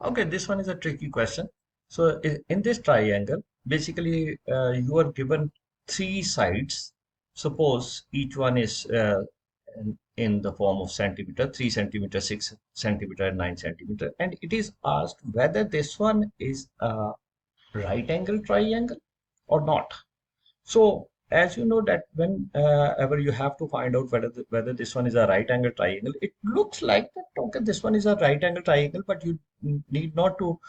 Okay, this one is a tricky question. So in this triangle, basically you are given three sides. Suppose each one is in the form of centimeter, 3 centimeter, 6 centimeter, and 9 centimeter. And it is asked whether this one is a right angle triangle or not. So as you know that when ever you have to find out whether this one is a right angle triangle, it looks like that okay, this one is a right angle triangle, but you need not to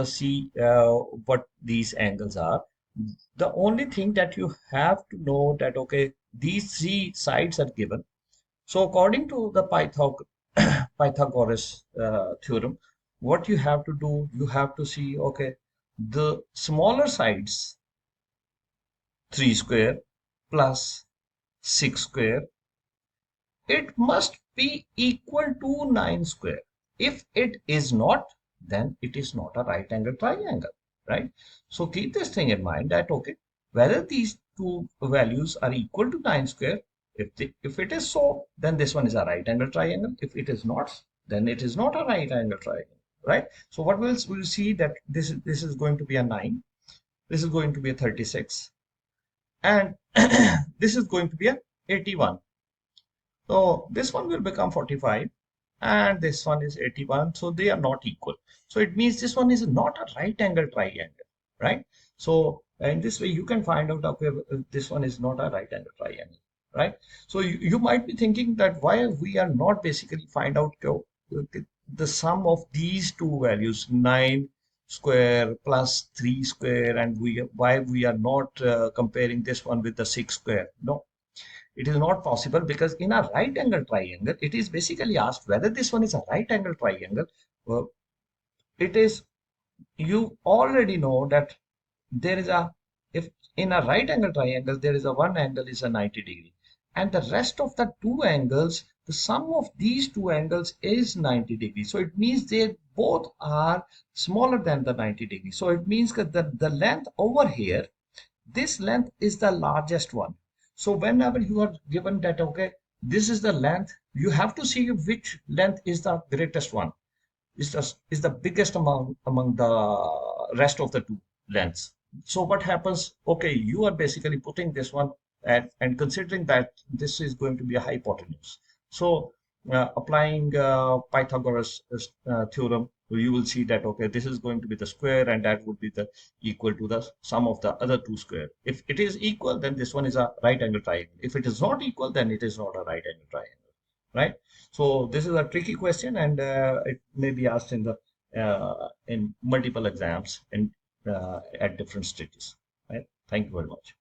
see what these angles are. The only thing that you have to know that okay, these three sides are given. So according to the Pythagoras theorem, what you have to do, you have to see okay, the smaller sides 3 square plus 6 square, it must be equal to 9 square. If it is not, then it is not a right angle triangle, right? So keep this thing in mind that, okay, whether these two values are equal to 9 square, if it is so, then this one is a right angle triangle. If it is not, then it is not a right angle triangle, right? So what we'll see that this is going to be a 9, this is going to be a 36, and this is going to be a 81. So this one will become 45 and this one is 81. So they are not equal. So it means this one is not a right angle triangle, right? So in this way you can find out okay, this one is not a right angle triangle, right? So you might be thinking that why we are not basically find out the sum of these two values 9 square plus 3 square, and why we are not comparing this one with the 6 square. No, it is not possible because in a right angle triangle, it is basically asked whether this one is a right angle triangle. Uh, it is, you already know that there is a, if in a right angle triangle, there is a one angle is a 90-degree. And the rest of the two angles, the sum of these two angles is 90 degrees. So it means they both are smaller than the 90 degrees. So it means that the length over here, this length is the largest one. So whenever you are given that okay, this is the length, you have to see which length is the greatest one, is the biggest among the rest of the two lengths. So what happens, okay, you are basically putting this one and considering that this is going to be a hypotenuse. So applying Pythagoras theorem, you will see that okay, this is going to be the square and that would be the equal to the sum of the other two square. If it is equal, then this one is a right angle triangle. If it is not equal, then it is not a right angle triangle, right? So this is a tricky question, and it may be asked in multiple exams in at different stages. Right? Thank you very much.